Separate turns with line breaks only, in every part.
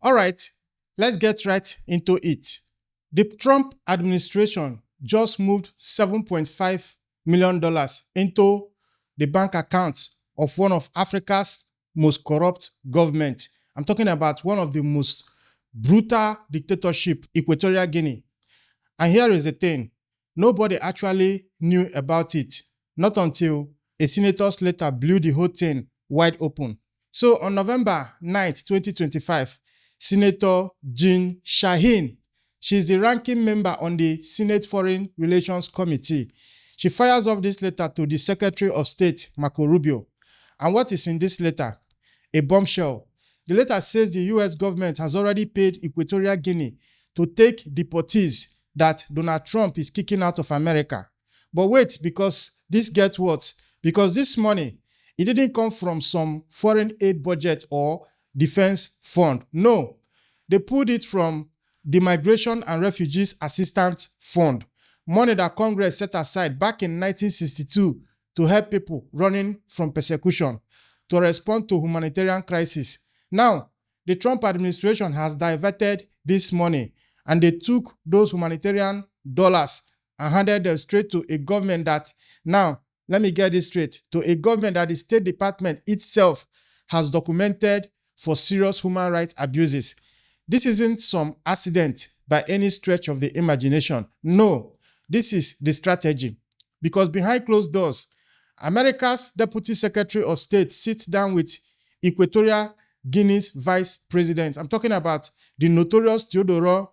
All right, let's get right into it. The Trump administration just moved $7.5 million into the bank account of one of Africa's most corrupt governments. I'm talking about one of the most brutal dictatorship, Equatorial Guinea. And here is the thing. Nobody actually knew about it, not until a senator's letter blew the whole thing wide open. So on November 9th, 2025, Senator Jean Shaheen, she's the ranking member on the Senate Foreign Relations Committee. She fires off this letter to the Secretary of State, Marco Rubio. And what is in this letter? A bombshell. The letter says the US government has already paid Equatorial Guinea to take deportees that Donald Trump is kicking out of America. But wait, because this gets what? Because this money, it didn't come from some foreign aid budget or defense fund. No, they pulled it from the Migration and Refugees Assistance Fund, money that Congress set aside back in 1962 to help people running from persecution, to respond to humanitarian crisis. Now, the Trump administration has diverted this money, and they took those humanitarian dollars and handed them straight to a government that, now, let me get this straight, to a government that the State Department itself has documented for serious human rights abuses. This isn't some accident by any stretch of the imagination. No, this is the strategy. Because behind closed doors, America's Deputy Secretary of State sits down with Equatorial Guinea's Vice President. I'm talking about the notorious Teodorin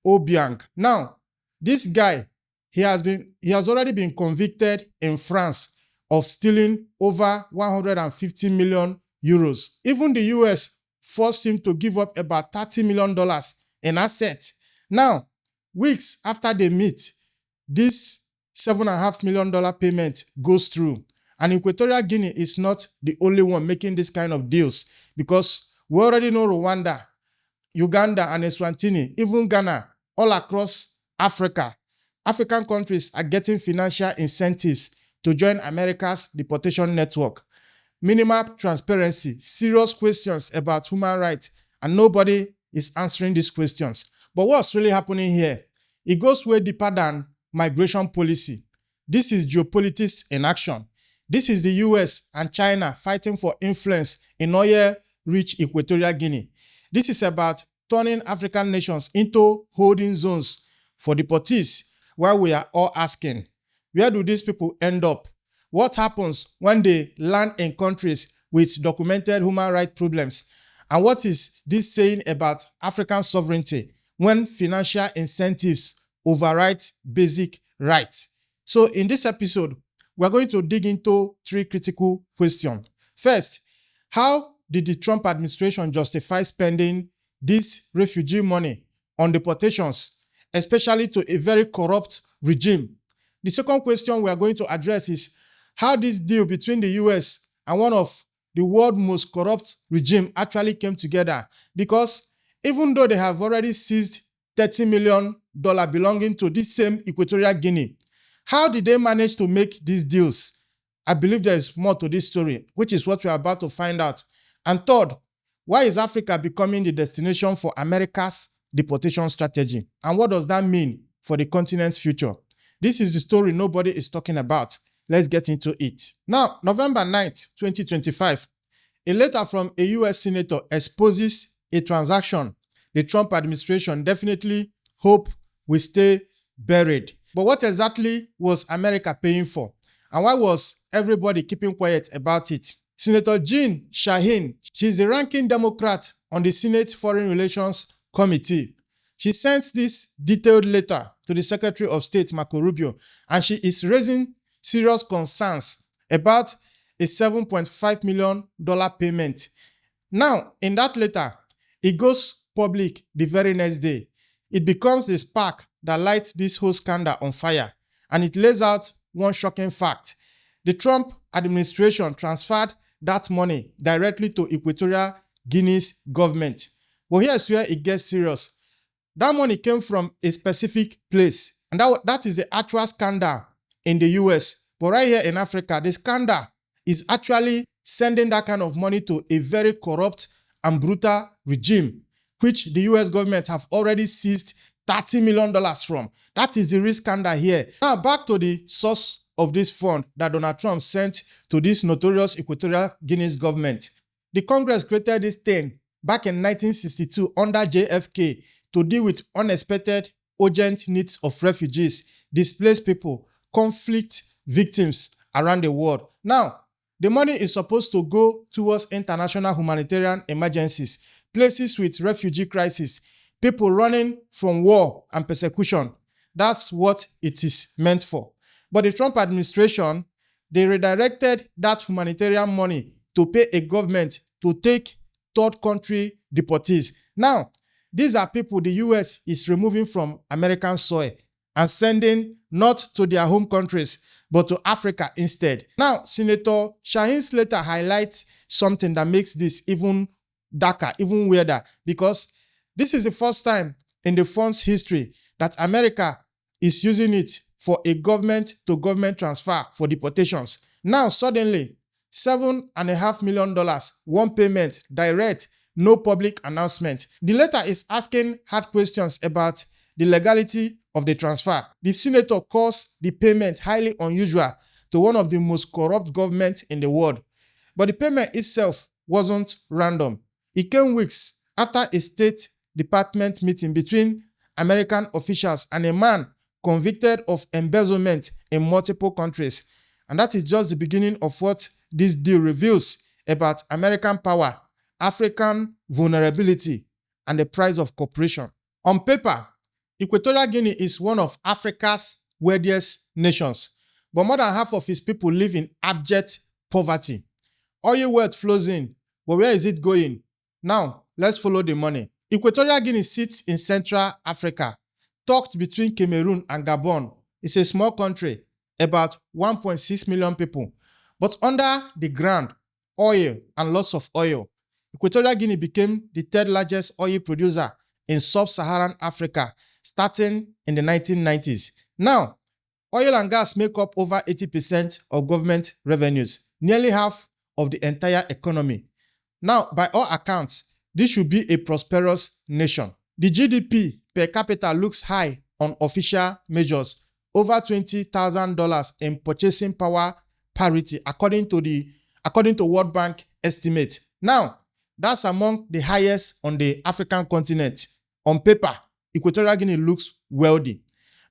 Obiang. Now, this guy, he has already been convicted in France of stealing over 150 million euros. Even the US forced him to give up about $30 million in assets. Now, weeks after they meet, this $7.5 million payment goes through. And Equatorial Guinea is not the only one making this kind of deals, because we already know Rwanda, Uganda, and Eswatini, even Ghana, all across Africa. African countries are getting financial incentives to join America's deportation network. Minimal transparency, serious questions about human rights, and nobody is answering these questions. But what's really happening here? It goes way deeper than migration policy. This is geopolitics in action. This is the US and China fighting for influence in oil-rich Equatorial Guinea. This is about turning African nations into holding zones for deportees, where we are all asking, where do these people end up? What happens when they land in countries with documented human rights problems? And what is this saying about African sovereignty when financial incentives override basic rights? So in this episode, we're going to dig into three critical questions. First, how did the Trump administration justify spending this refugee money on deportations, especially to a very corrupt regime? The second question we are going to address is how this deal between the US and one of the world's most corrupt regime actually came together. Because even though they have already seized $30 million belonging to this same Equatorial Guinea, how did they manage to make these deals? I believe there is more to this story, which is what we are about to find out. And third, why is Africa becoming the destination for America's deportation strategy? And what does that mean for the continent's future? This is the story nobody is talking about. Let's get into it. Now, November 9th, 2025, a letter from a US senator exposes a transaction the Trump administration definitely hope will stay buried. But what exactly was America paying for? And why was everybody keeping quiet about it? Senator Jean Shaheen, she's the ranking Democrat on the Senate Foreign Relations Committee. She sent this detailed letter to the Secretary of State, Marco Rubio, and she is raising serious concerns about a $7.5 million payment. Now, in that letter, it goes public the very next day. It becomes the spark that lights this whole scandal on fire, and it lays out one shocking fact. The Trump administration transferred that money directly to Equatorial Guinea's government. But here's where it gets serious. That money came from a specific place, and that is the actual scandal in the US. But right here in Africa, the scandal is actually sending that kind of money to a very corrupt and brutal regime, which the US government have already seized $30 million from. That is the real scandal here. Now, back to the source of this fund that Donald Trump sent to this notorious Equatorial Guinea's government. The Congress created this thing back in 1962 under JFK to deal with unexpected, urgent needs of refugees, displaced people, conflict victims around the world. Now, the money is supposed to go towards international humanitarian emergencies, places with refugee crisis, people running from war and persecution. That's what it is meant for. But the Trump administration, they redirected that humanitarian money to pay a government to take third country deportees. Now, these are people the US is removing from American soil and sending not to their home countries, but to Africa instead. Now, Senator Shahin Slater highlights something that makes this even darker, even weirder, because this is the first time in the fund's history that America is using it for a government-to-government transfer for deportations. Now, suddenly, $7.5 million, one payment, direct, no public announcement. The letter is asking hard questions about the legality of the transfer. The senator calls the payment highly unusual to one of the most corrupt governments in the world. But the payment itself wasn't random. It came weeks after a State Department meeting between American officials and a man convicted of embezzlement in multiple countries. And that is just the beginning of what this deal reveals about American power, African vulnerability, and the price of cooperation. On paper, Equatorial Guinea is one of Africa's wealthiest nations, but more than half of its people live in abject poverty. Oil wealth flows in, but where is it going? Now, let's follow the money. Equatorial Guinea sits in Central Africa, tucked between Cameroon and Gabon. It's a small country, about 1.6 million people. But under the ground, oil and lots of oil. Equatorial Guinea became the third largest oil producer in sub-Saharan Africa, starting in the 1990s. Now, oil and gas make up over 80% of government revenues, nearly half of the entire economy. Now, by all accounts, this should be a prosperous nation. The GDP per capita looks high on official measures, over $20,000 in purchasing power parity, according to World Bank estimates. Now, that's among the highest on the African continent. On paper, Equatorial Guinea looks wealthy.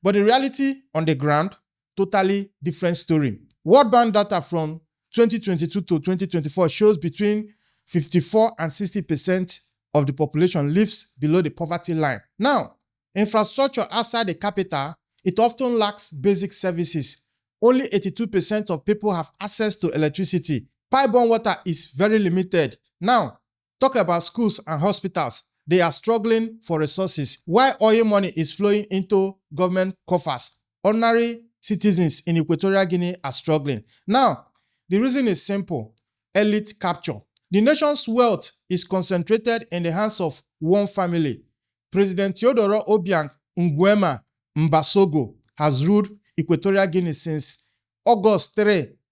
But in reality, on the ground, totally different story. World Bank data from 2022 to 2024 shows between 54 and 60% of the population lives below the poverty line. Now, infrastructure outside the capital, it often lacks basic services. Only 82% of people have access to electricity. Pipe-borne water is very limited. Now, talk about schools and hospitals. They are struggling for resources. While oil money is flowing into government coffers, ordinary citizens in Equatorial Guinea are struggling. Now, the reason is simple: elite capture. The nation's wealth is concentrated in the hands of one family. President Teodorin Obiang Nguema Mbasogo has ruled Equatorial Guinea since August 3,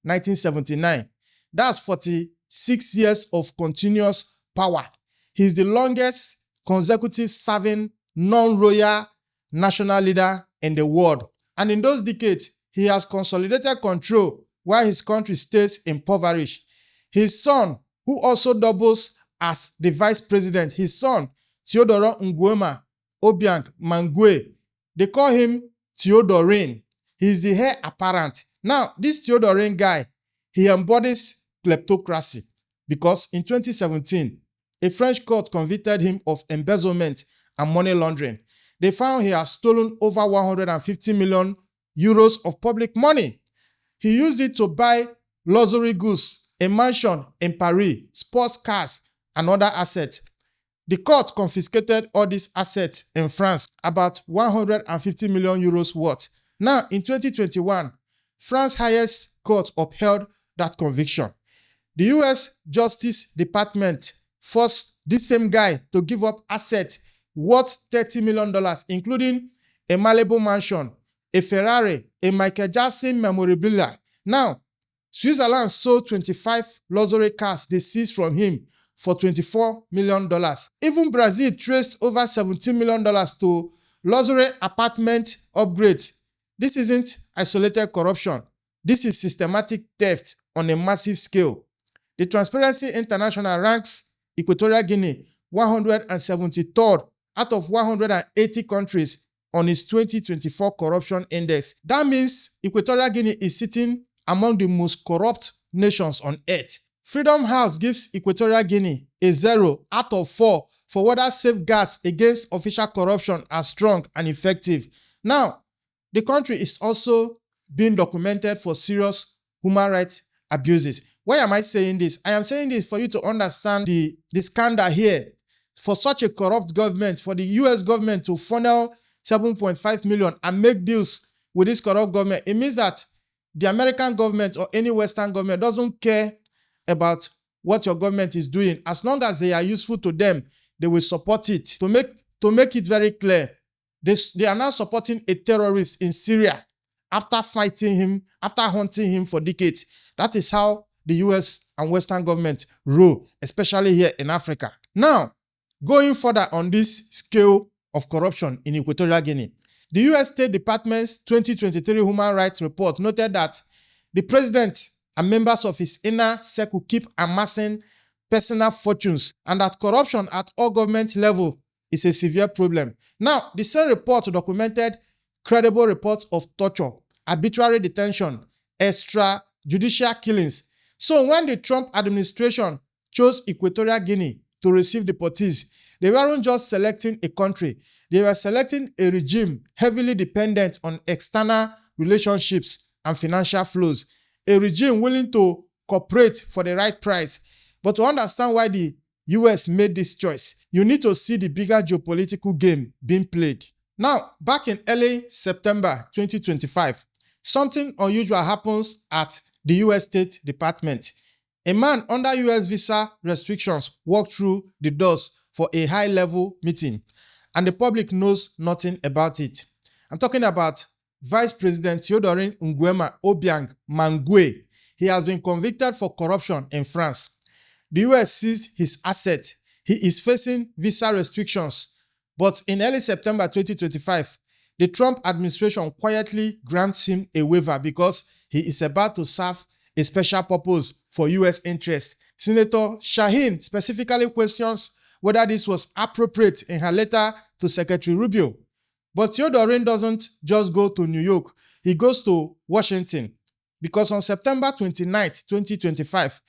1979. That's 46 years of continuous power. He's the longest consecutive serving non-royal national leader in the world. And in those decades, he has consolidated control while his country stays impoverished. His son, who also doubles as the vice president, his son, Teodorin Nguema Obiang Mangwe, they call him Teodorin. He's the heir apparent. Now, this Teodorin guy, he embodies kleptocracy because in 2017, a French court convicted him of embezzlement and money laundering. They found he has stolen over 150 million euros of public money. He used it to buy luxury goods, a mansion in Paris, sports cars, and other assets. The court confiscated all these assets in France, about 150 million euros worth. Now, in 2021, France's highest court upheld that conviction. The US Justice Department forced this same guy to give up assets worth $30 million, including a Malibu mansion, a Ferrari, a Michael Jackson memorabilia. Now, Switzerland sold 25 luxury cars they seized from him for $24 million. Even Brazil traced over $17 million to luxury apartment upgrades. This isn't isolated corruption. This is systematic theft on a massive scale. The Transparency International ranks Equatorial Guinea 173rd out of 180 countries on its 2024 corruption index. That means Equatorial Guinea is sitting among the most corrupt nations on earth. Freedom House gives Equatorial Guinea a 0 out of 4 for whether safeguards against official corruption are strong and effective. Now, the country is also being documented for serious human rights abuses. Why am I saying this? I am saying this for you to understand the scandal here. For such a corrupt government, for the US government to funnel 7.5 million and make deals with this corrupt government, it means that the American government or any Western government doesn't care about what your government is doing. As long as they are useful to them, they will support it. To make it very clear, they are now supporting a terrorist in Syria after fighting him, after hunting him for decades. That is how the US and Western government rule, especially here in Africa. Now, going further on this scale of corruption in Equatorial Guinea, the US State Department's 2023 Human Rights Report noted that the president and members of his inner circle keep amassing personal fortunes and that corruption at all government level is a severe problem. Now, the same report documented credible reports of torture, arbitrary detention, extrajudicial killings. So when the Trump administration chose Equatorial Guinea to receive deportees, they weren't just selecting a country, they were selecting a regime heavily dependent on external relationships and financial flows, a regime willing to cooperate for the right price. But to understand why the US made this choice, you need to see the bigger geopolitical game being played. Now, back in early September 2025, something unusual happens at the US State Department. A man under US visa restrictions walked through the doors for a high-level meeting, and the public knows nothing about it. I'm talking about Vice President Teodorin Obiang Mangue. He has been convicted for corruption in France. The US seized his assets. He is facing visa restrictions. But in early September 2025, the Trump administration quietly grants him a waiver because he is about to serve a special purpose for US interest. Senator Shaheen specifically questions whether this was appropriate in her letter to Secretary Rubio. But Teodorin doesn't just go to New York, he goes to Washington. Because on September 29, 2025,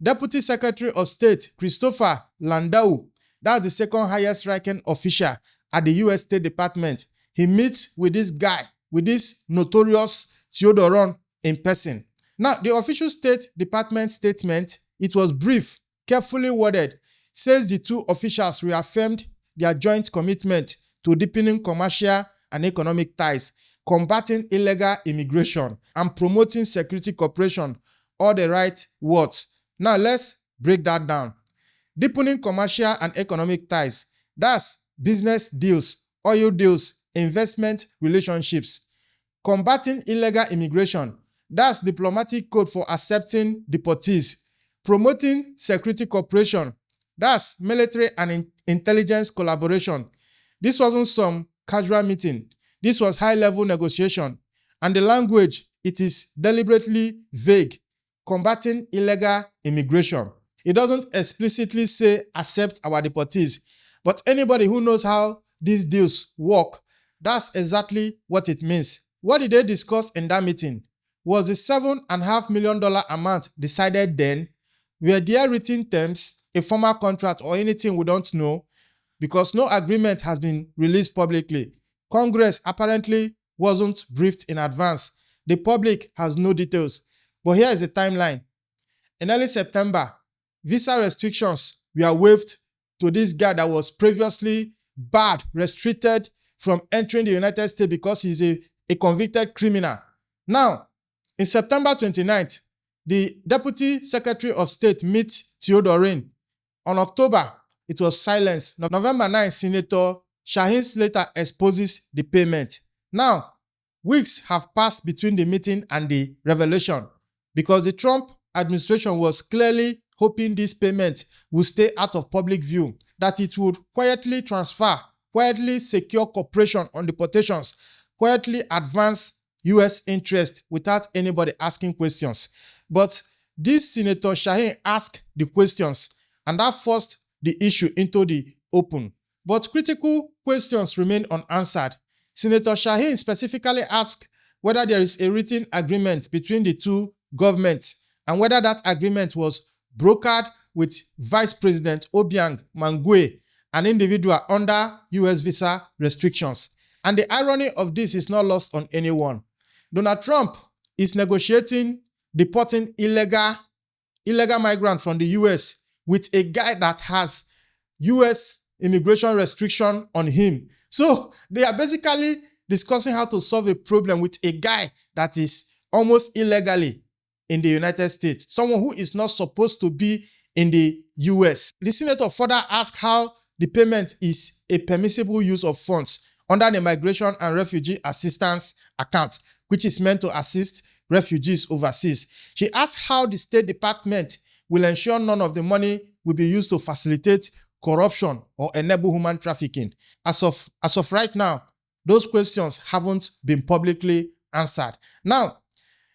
Deputy Secretary of State Christopher Landau, that's the second highest ranking official at the US State Department, he meets with this guy, with this notorious Teodorin in person. Now, the official State Department statement, it was brief, carefully worded, says the two officials reaffirmed their joint commitment to deepening commercial and economic ties, combating illegal immigration, and promoting security cooperation, all the right words. Now, let's break that down. Deepening commercial and economic ties, that's business deals, oil deals, investment relationships. Combating illegal immigration, that's diplomatic code for accepting deportees. Promoting security cooperation, that's military and intelligence collaboration. This wasn't some casual meeting. This was high-level negotiation. And the language, it is deliberately vague. Combating illegal immigration. It doesn't explicitly say accept our deportees. But anybody who knows how these deals work, that's exactly what it means. What did they discuss in that meeting? Was the $7.5 million amount decided then? Were there written terms, a formal contract, or anything we don't know? Because no agreement has been released publicly. Congress apparently wasn't briefed in advance. The public has no details. But here is the timeline. In early September, visa restrictions were waived to this guy that was previously barred, restricted from entering the United States because he's a convicted criminal. Now, in September 29th, the Deputy Secretary of State meets Teodorin. On October, it was silenced. November 9, Senator Shaheen later exposes the payment. Now, weeks have passed between the meeting and the revelation because the Trump administration was clearly hoping this payment will stay out of public view, that it would quietly transfer, quietly secure cooperation on deportations, quietly advance US interest without anybody asking questions. But this Senator Shaheen asked the questions, and that forced the issue into the open. But critical questions remain unanswered. Senator Shaheen specifically asked whether there is a written agreement between the two governments and whether that agreement was brokered with Vice President Obiang Mangwe, an individual under US visa restrictions. And the irony of this is not lost on anyone. Donald Trump is negotiating deporting illegal migrants from the US with a guy that has US immigration restriction on him. So they are basically discussing how to solve a problem with a guy that is almost illegally in the United States, someone who is not supposed to be in the US. The senator further asked how the payment is a permissible use of funds under the Migration and Refugee Assistance account, which is meant to assist refugees overseas. She asked how the State Department will ensure none of the money will be used to facilitate corruption or enable human trafficking. As of right now, those questions haven't been publicly answered. Now,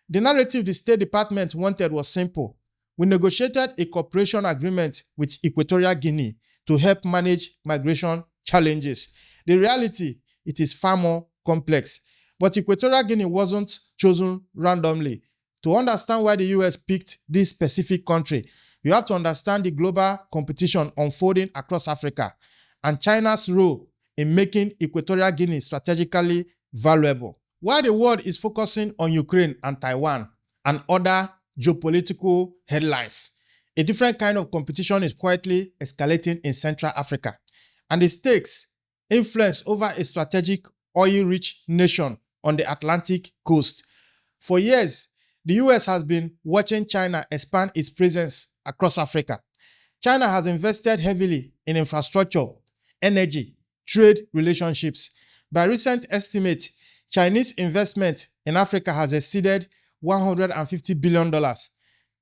the narrative the State Department wanted was simple. We negotiated a cooperation agreement with Equatorial Guinea to help manage migration challenges. The reality, it is far more complex. But Equatorial Guinea wasn't chosen randomly. To understand why the US picked this specific country, you have to understand the global competition unfolding across Africa and China's role in making Equatorial Guinea strategically valuable. While the world is focusing on Ukraine and Taiwan and other geopolitical headlines, a different kind of competition is quietly escalating in Central Africa. And the stakes influence over a strategic oil-rich nation on the Atlantic coast. For years, the US has been watching China expand its presence across Africa. China has invested heavily in infrastructure, energy, trade relationships. By recent estimates, Chinese investment in Africa has exceeded $150 billion.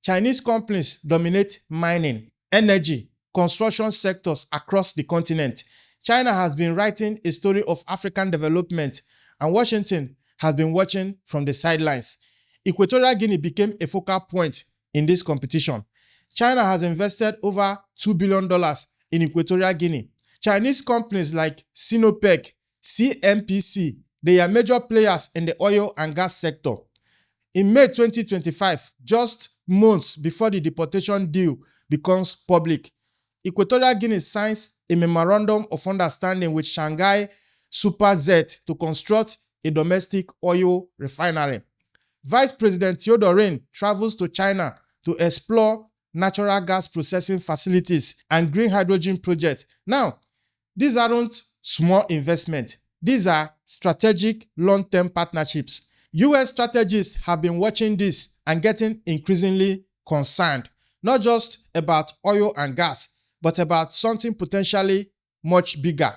Chinese companies dominate mining, energy, construction sectors across the continent. China has been writing a story of African development, and Washington has been watching from the sidelines. Equatorial Guinea became a focal point in this competition. China has invested over $2 billion in Equatorial Guinea. Chinese companies like Sinopec, CNPC, they are major players in the oil and gas sector. In May 2025, just months before the deportation deal becomes public, Equatorial Guinea signs a memorandum of understanding with Shanghai Super Z to construct a domestic oil refinery. Vice President Teodorin travels to China to explore natural gas processing facilities and green hydrogen projects. Now, these aren't small investments. These are strategic long-term partnerships. US strategists have been watching this and getting increasingly concerned, not just about oil and gas, but about something potentially much bigger,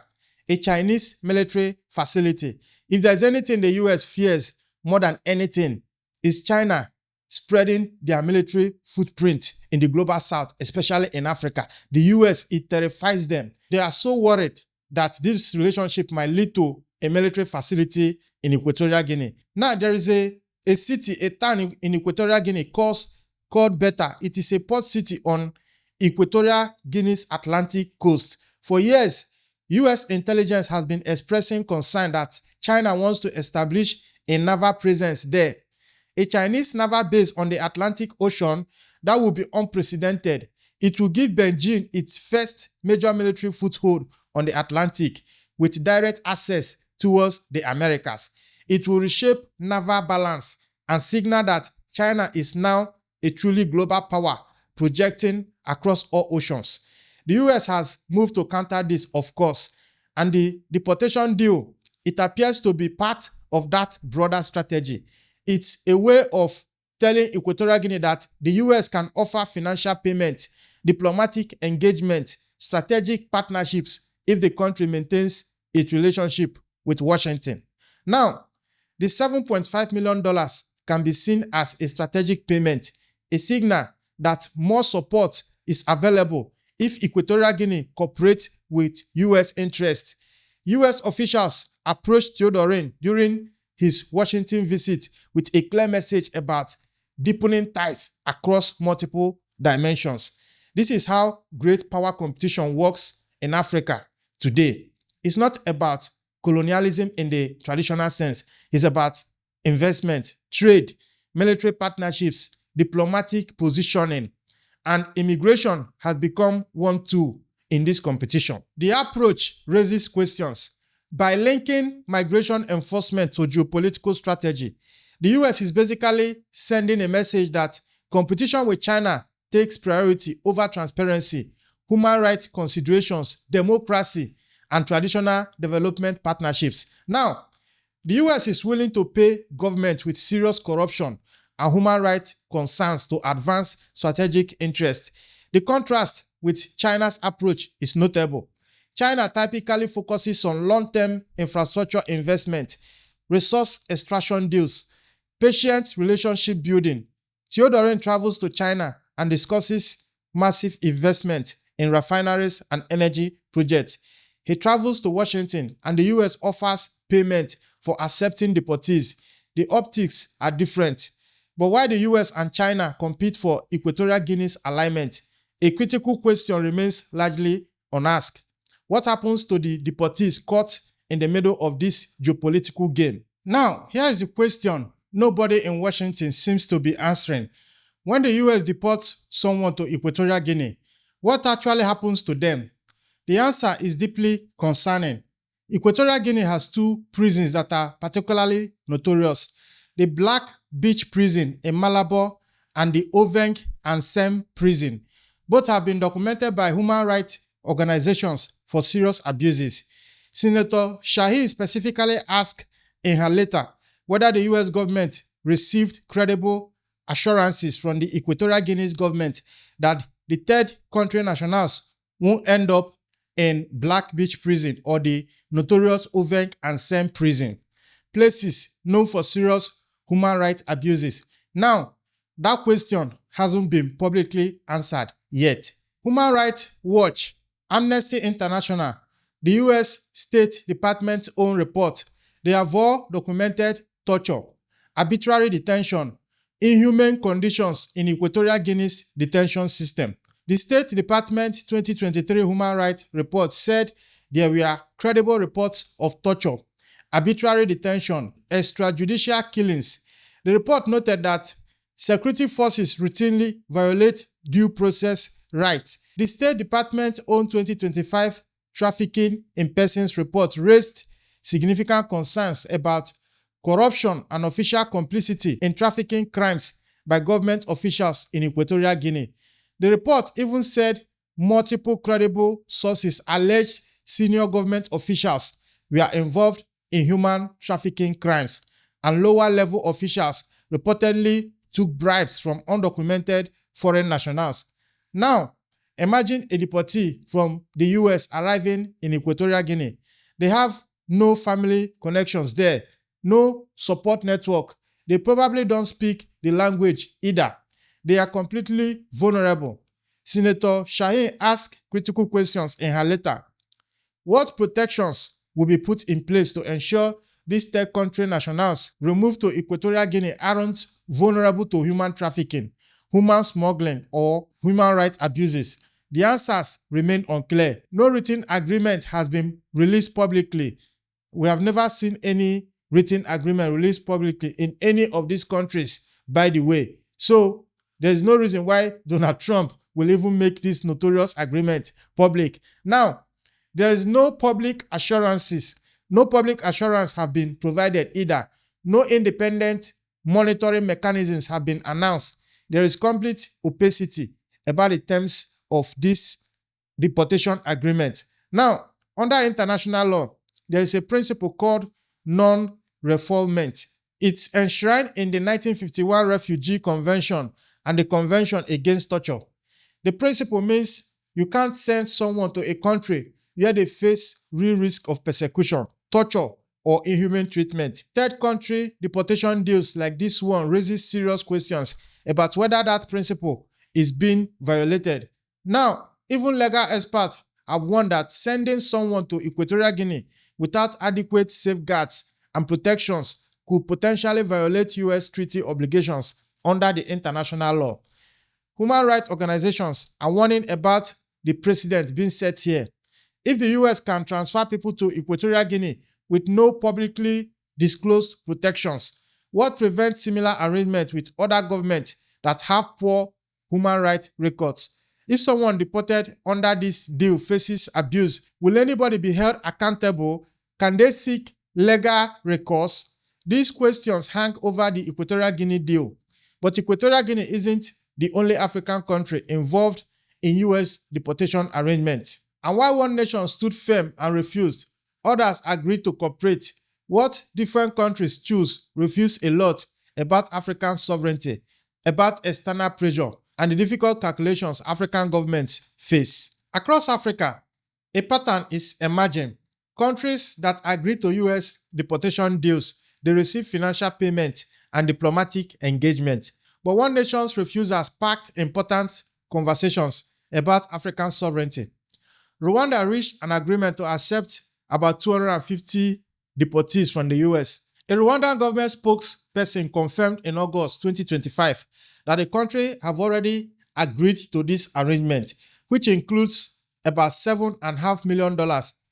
a Chinese military facility. If there's anything the US fears more than anything, is China spreading their military footprint in the global south, especially in Africa. The US, it terrifies them. They are so worried that this relationship might lead to a military facility in Equatorial Guinea. Now, there is a city, a town in Equatorial Guinea called Beta. It is a port city on Equatorial Guinea's Atlantic coast. For years, US intelligence has been expressing concern that China wants to establish a naval presence there. A Chinese naval base on the Atlantic Ocean that will be unprecedented. It will give Beijing its first major military foothold on the Atlantic with direct access towards the Americas. It will reshape naval balance and signal that China is now a truly global power projecting across all oceans. The US has moved to counter this, of course, and the deportation deal, it appears to be part of that broader strategy. It's a way of telling Equatorial Guinea that the US can offer financial payments, diplomatic engagement, strategic partnerships if the country maintains its relationship with Washington. Now, the $7.5 million can be seen as a strategic payment, a signal that more support is available if Equatorial Guinea cooperates with U.S. interests. U.S. officials approached Teodorin during his Washington visit with a clear message about deepening ties across multiple dimensions. This is how great power competition works in Africa today. It's not about colonialism in the traditional sense. It's about investment, trade, military partnerships, diplomatic positioning, and immigration has become one tool in this competition. The approach raises questions. By linking migration enforcement to geopolitical strategy, the US is basically sending a message that competition with China takes priority over transparency, human rights considerations, democracy, and traditional development partnerships. Now, the US is willing to pay government with serious corruption and human rights concerns to advance strategic interests. The contrast with China's approach is notable. China typically focuses on long-term infrastructure investment, resource extraction deals, patient relationship building. Teodorin travels to China and discusses massive investment in refineries and energy projects. He travels to Washington and the US offers payment for accepting deportees. The optics are different. But while the US and China compete for Equatorial Guinea's alignment, a critical question remains largely unasked. What happens to the deportees caught in the middle of this geopolitical game? Now, here is the question nobody in Washington seems to be answering. When the US deports someone to Equatorial Guinea, what actually happens to them? The answer is deeply concerning. Equatorial Guinea has two prisons that are particularly notorious: the Black Beach Prison in Malabo and the Oveng and Sem Prison. Both have been documented by human rights organizations for serious abuses. Senator Shahin specifically asked in her letter whether the US government received credible assurances from the Equatorial Guinea's government that the third country nationals won't end up in Black Beach Prison or the notorious Oveng and Sem Prison, places known for serious human rights abuses. Now, that question hasn't been publicly answered yet. Human Rights Watch, Amnesty International, the US State Department's own report, they have all documented torture, arbitrary detention, inhumane conditions in Equatorial Guinea's detention system. The State Department 2023 Human Rights Report said there were credible reports of torture, arbitrary detention, extrajudicial killings. The report noted that security forces routinely violate due process rights. The State Department's own 2025 Trafficking in Persons report raised significant concerns about corruption and official complicity in trafficking crimes by government officials in Equatorial Guinea. The report even said multiple credible sources alleged senior government officials were involved in human trafficking crimes, and lower-level officials reportedly took bribes from undocumented foreign nationals. Now, imagine a deportee from the US arriving in Equatorial Guinea. They have no family connections there, no support network. They probably don't speak the language either. They are completely vulnerable. Senator Shahin asked critical questions in her letter. What protections will be put in place to ensure these third country nationals removed to Equatorial Guinea aren't vulnerable to human trafficking, human smuggling, or human rights abuses? The answers remain unclear. No written agreement has been released publicly. We have never seen any written agreement released publicly in any of these countries, by the way. So, there's no reason why Donald Trump will even make this notorious agreement public. Now, there is no public assurances. No public assurance have been provided either. No independent monitoring mechanisms have been announced. There is complete opacity about the terms of this deportation agreement. Now, under international law, there is a principle called non-refoulement. It's enshrined in the 1951 Refugee Convention and the Convention Against Torture. The principle means you can't send someone to a country where they face real risk of persecution, torture, or inhumane treatment. Third country deportation deals like this one raises serious questions about whether that principle is being violated. Now, even legal experts have warned that sending someone to Equatorial Guinea without adequate safeguards and protections could potentially violate U.S. treaty obligations under the international law. Human rights organizations are warning about the precedent being set here. If the U.S. can transfer people to Equatorial Guinea with no publicly disclosed protections, what prevents similar arrangements with other governments that have poor human rights records? If someone deported under this deal faces abuse, will anybody be held accountable? Can they seek legal recourse? These questions hang over the Equatorial Guinea deal. But Equatorial Guinea isn't the only African country involved in U.S. deportation arrangements. And while one nation stood firm and refused, others agreed to cooperate. What different countries choose reveals a lot about African sovereignty, about external pressure, and the difficult calculations African governments face. Across Africa, a pattern is emerging. Countries that agree to U.S. deportation deals, they receive financial payment and diplomatic engagement. But one nation's refusal sparked important conversations about African sovereignty. Rwanda reached an agreement to accept about 250 deportees from the U.S. A Rwandan government spokesperson confirmed in August 2025 that the country have already agreed to this arrangement, which includes about $7.5 million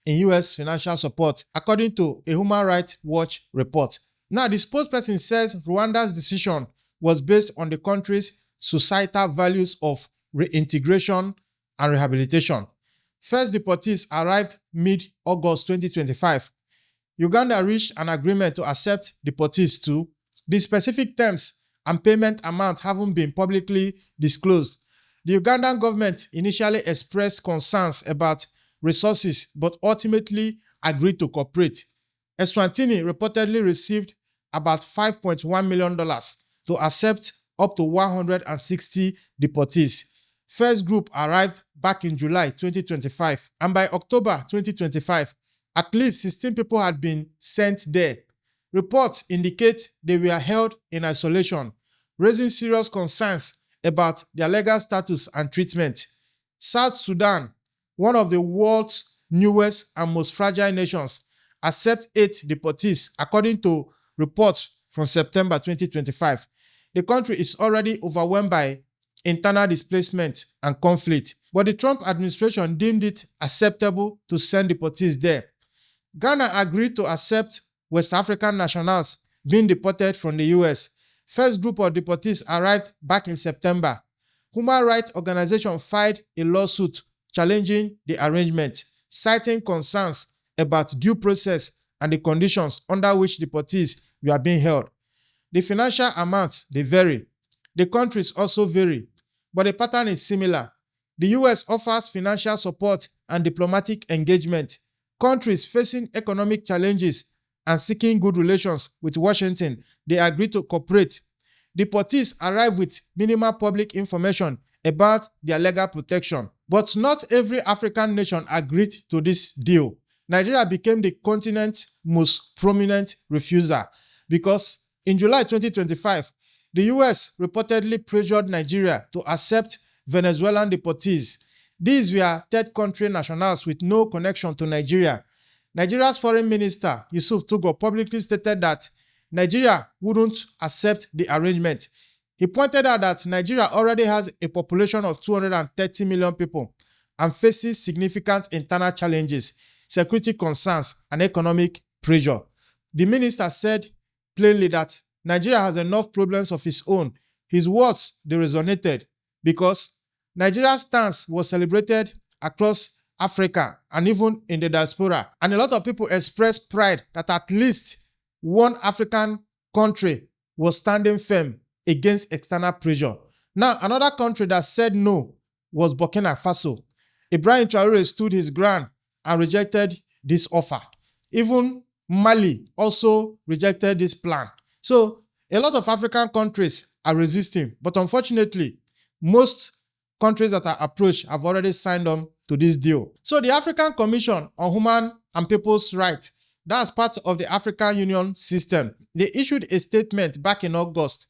in U.S. financial support, according to a Human Rights Watch report. Now, the spokesperson says Rwanda's decision was based on the country's societal values of reintegration and rehabilitation. First deportees arrived mid-August 2025. Uganda reached an agreement to accept deportees too. The specific terms and payment amounts haven't been publicly disclosed. The Ugandan government initially expressed concerns about resources but ultimately agreed to cooperate. Eswatini reportedly received about $5.1 million to accept up to 160 deportees. First group arrived back in July 2025, and by October 2025, at least 16 people had been sent there. Reports indicate they were held in isolation, raising serious concerns about their legal status and treatment. South Sudan, one of the world's newest and most fragile nations, accepted 8 deportees, according to reports from September 2025. The country is already overwhelmed by internal displacement and conflict, but the Trump administration deemed it acceptable to send deportees there. Ghana agreed to accept West African nationals being deported from the U.S. First group of deportees arrived back in September. Human rights organizations filed a lawsuit challenging the arrangement, citing concerns about due process and the conditions under which deportees were being held. The financial amounts, they vary. The countries also vary, but the pattern is similar. The U.S. offers financial support and diplomatic engagement. Countries facing economic challenges and seeking good relations with Washington, they agree to cooperate. Deportees arrive with minimal public information about their legal protection. But not every African nation agreed to this deal. Nigeria became the continent's most prominent refuser because in July 2025, the U.S. reportedly pressured Nigeria to accept Venezuelan deportees. These were third country nationals with no connection to Nigeria. Nigeria's foreign minister, Yusuf Tugo, publicly stated that Nigeria wouldn't accept the arrangement. He pointed out that Nigeria already has a population of 230 million people and faces significant internal challenges, security concerns, and economic pressure. The minister said plainly that Nigeria has enough problems of its own. His words, they resonated because Nigeria's stance was celebrated across Africa and even in the diaspora. And a lot of people expressed pride that at least one African country was standing firm against external pressure. Now, another country that said no was Burkina Faso. Ibrahim Traoré stood his ground and rejected this offer. Even Mali also rejected this plan. So, a lot of African countries are resisting, but unfortunately, most countries that are approached have already signed on to this deal. So, the African Commission on Human and People's Rights, that's part of the African Union system, they issued a statement back in August.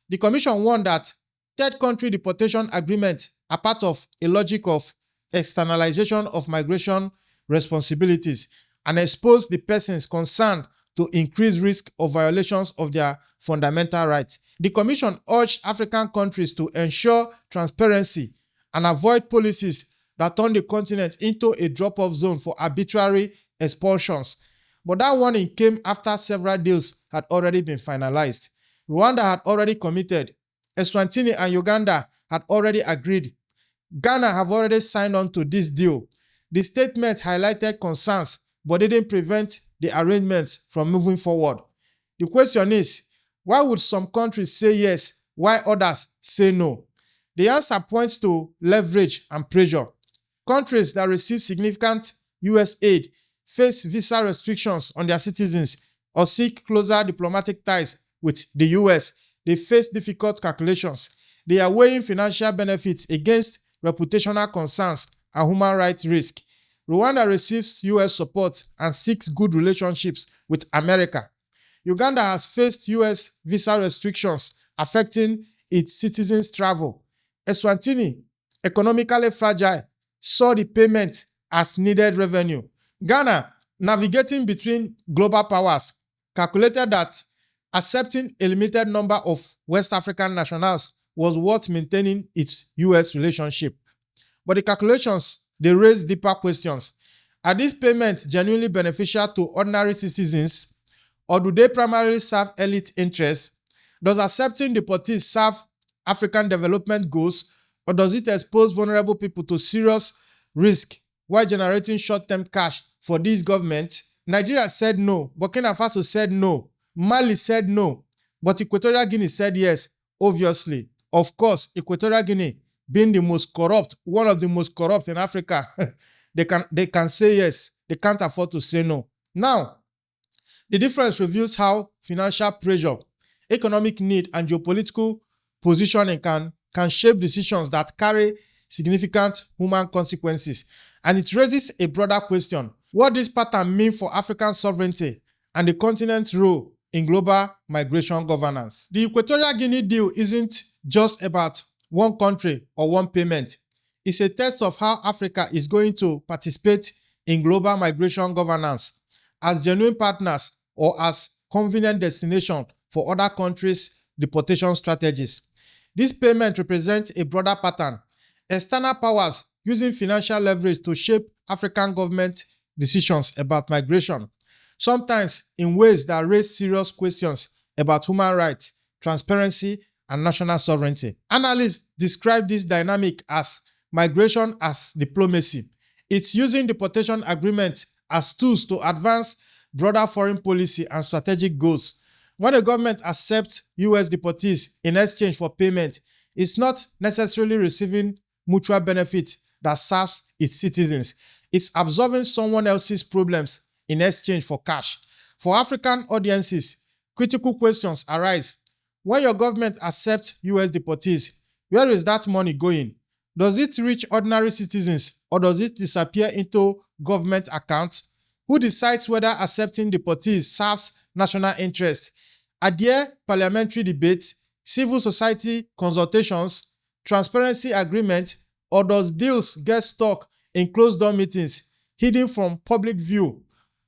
The Commission warned that third country deportation agreements are part of a logic of externalization of migration responsibilities and expose the persons concerned to increased risk of violations of their fundamental rights. The Commission urged African countries to ensure transparency and avoid policies that turn the continent into a drop-off zone for arbitrary expulsions. But that warning came after several deals had already been finalized. Rwanda had already committed. Eswatini and Uganda had already agreed. Ghana have already signed on to this deal. The statement highlighted concerns but didn't prevent the arrangements from moving forward. The question is, why would some countries say yes while others say no? The answer points to leverage and pressure. Countries that receive significant US aid face visa restrictions on their citizens or seek closer diplomatic ties with the US. They face difficult calculations. They are weighing financial benefits against reputational concerns and human rights risk. Rwanda receives US support and seeks good relationships with America. Uganda has faced US visa restrictions affecting its citizens' travel. Eswatini, economically fragile, saw the payment as needed revenue. Ghana, navigating between global powers, calculated that accepting a limited number of West African nationals was worth maintaining its US relationship. But the calculations, they raise deeper questions. Are these payments genuinely beneficial to ordinary citizens, or do they primarily serve elite interests? Does accepting deportees serve African development goals, or does it expose vulnerable people to serious risk while generating short-term cash for these governments? Nigeria said no, Burkina Faso said no, Mali said no, but Equatorial Guinea said yes, obviously. Of course, Equatorial Guinea, being the most corrupt, one of the most corrupt in Africa, they can say yes. They can't afford to say no. Now, the difference reveals how financial pressure, economic need, and geopolitical positioning can shape decisions that carry significant human consequences. And it raises a broader question: what this pattern mean for African sovereignty and the continent's role in global migration governance? The Equatorial Guinea deal isn't just about one country or one payment. It's a test of how Africa is going to participate in global migration governance as genuine partners or as convenient destination for other countries' deportation strategies. This payment represents a broader pattern. External powers using financial leverage to shape African government decisions about migration, sometimes in ways that raise serious questions about human rights, transparency, and national sovereignty. Analysts describe this dynamic as migration as diplomacy. It's using deportation agreements as tools to advance broader foreign policy and strategic goals. When a government accepts US deportees in exchange for payment, it's not necessarily receiving mutual benefit that serves its citizens. It's absorbing someone else's problems in exchange for cash. For African audiences, critical questions arise. When your government accepts US deportees, where is that money going? Does it reach ordinary citizens, or does it disappear into government accounts? Who decides whether accepting deportees serves national interest? Are there parliamentary debates, civil society consultations, transparency agreements, or does deals get stuck in closed-door meetings, hidden from public view,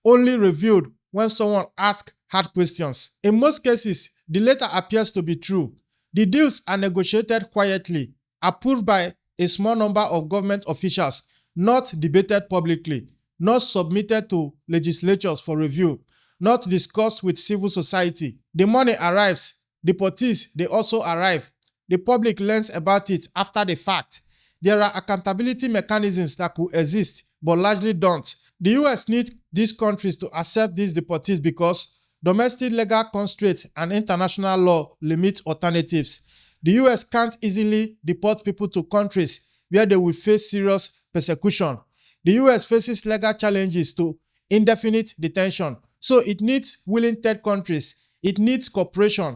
only revealed when someone asks hard questions? In most cases, the latter appears to be true. The deals are negotiated quietly, approved by a small number of government officials, not debated publicly, not submitted to legislatures for review, not discussed with civil society. The money arrives. Deportees, they also arrive. The public learns about it after the fact. There are accountability mechanisms that could exist, but largely don't. The US needs these countries to accept these deportees because domestic legal constraints and international law limit alternatives. The US can't easily deport people to countries where they will face serious persecution. The US faces legal challenges to indefinite detention, so it needs willing third countries. It needs cooperation.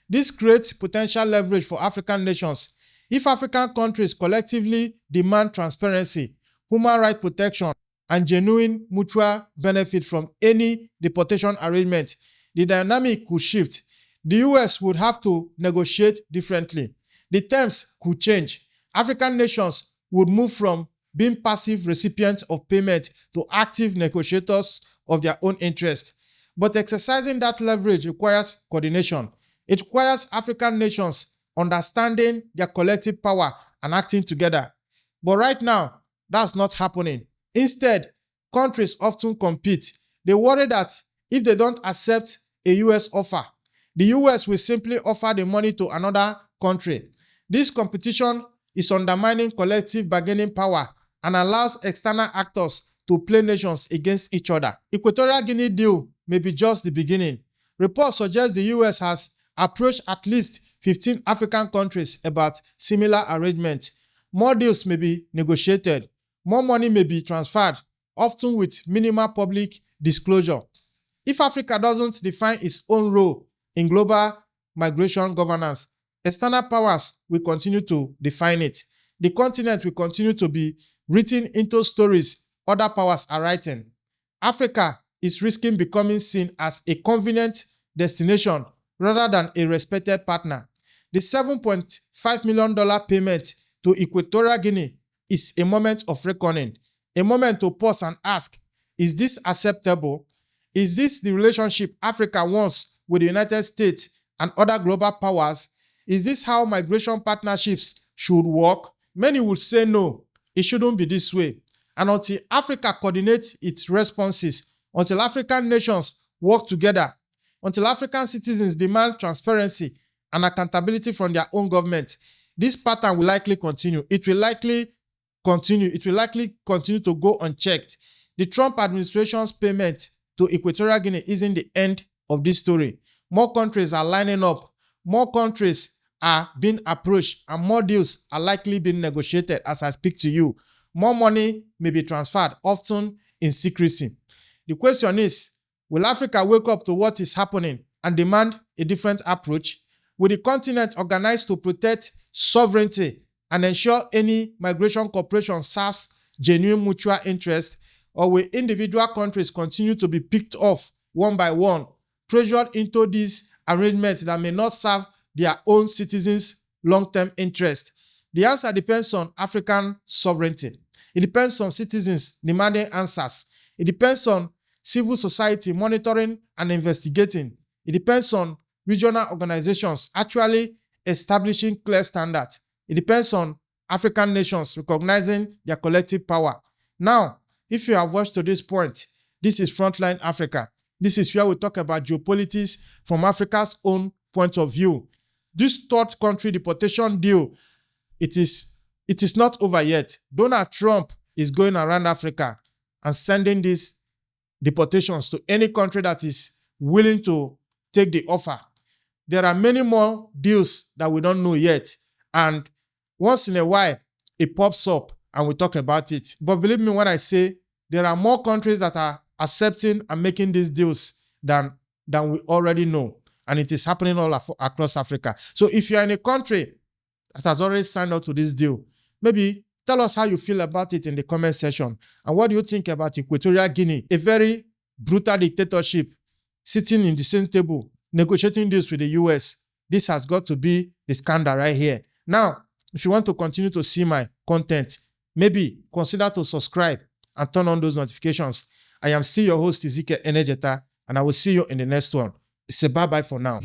This creates potential leverage for African nations. If African countries collectively demand transparency, human rights protection, and genuine mutual benefit from any deportation arrangement, the dynamic could shift. The US would have to negotiate differently. the terms could change. African nations would move from being passive recipients of payment to active negotiators of their own interest. But exercising that leverage requires coordination. It requires African nations understanding their collective power and acting together. But right now, that's not happening. Instead, countries often compete. They worry that if they don't accept a US offer, the US will simply offer the money to another country. This competition is undermining collective bargaining power and allows external actors to play nations against each other. Equatorial Guinea deal may be just the beginning. Reports suggest the US has approached at least 15 African countries about similar arrangements. More deals may be negotiated. More money may be transferred, often with minimal public disclosure. If Africa doesn't define its own role in global migration governance, external powers will continue to define it. The continent will continue to be written into stories other powers are writing. Africa is risking becoming seen as a convenient destination rather than a respected partner. The $7.5 million payment to Equatorial Guinea is a moment of reckoning, a moment to pause and ask, is this acceptable? Is this the relationship Africa wants with the United States and other global powers? Is this how migration partnerships should work? Many would say no, it shouldn't be this way. And until Africa coordinates its responses, until African nations work together, until African citizens demand transparency and accountability from their own government, this pattern will likely continue. It will likely continue to go unchecked. The Trump administration's payment to Equatorial Guinea isn't the end of this story. More countries are lining up, more countries are being approached, and more deals are likely being negotiated as I speak to you. More money may be transferred, often in secrecy. The question is, will Africa wake up to what is happening and demand a different approach? Will the continent organize to protect sovereignty and ensure any migration cooperation serves genuine mutual interest? Or will individual countries continue to be picked off one by one, pressured into these arrangements that may not serve their own citizens' long-term interest? The answer depends on African sovereignty. It depends on citizens demanding answers. It depends on civil society monitoring and investigating. It depends on regional organizations actually establishing clear standards. It depends on African nations recognizing their collective power. Now, if you have watched to this point, this is Frontline Africa. This is where we talk about geopolitics from Africa's own point of view. This third country deportation deal, it is not over yet. Donald Trump is going around Africa and sending these deportations to any country that is willing to take the offer. There are many more deals that we don't know yet. And once in a while, it pops up and we talk about it. But believe me when I say there are more countries that are accepting and making these deals than we already know. And it is happening all across Africa. So if you are in a country that has already signed up to this deal, maybe tell us how you feel about it in the comment section. And what do you think about Equatorial Guinea, a very brutal dictatorship, sitting in the same table, negotiating deals with the US? This has got to be the scandal right here. Now, if you want to continue to see my content, maybe consider to subscribe and turn on those notifications. I am still your host, Ezekiel Enejeta, and I will see you in the next one. It's a bye-bye for now.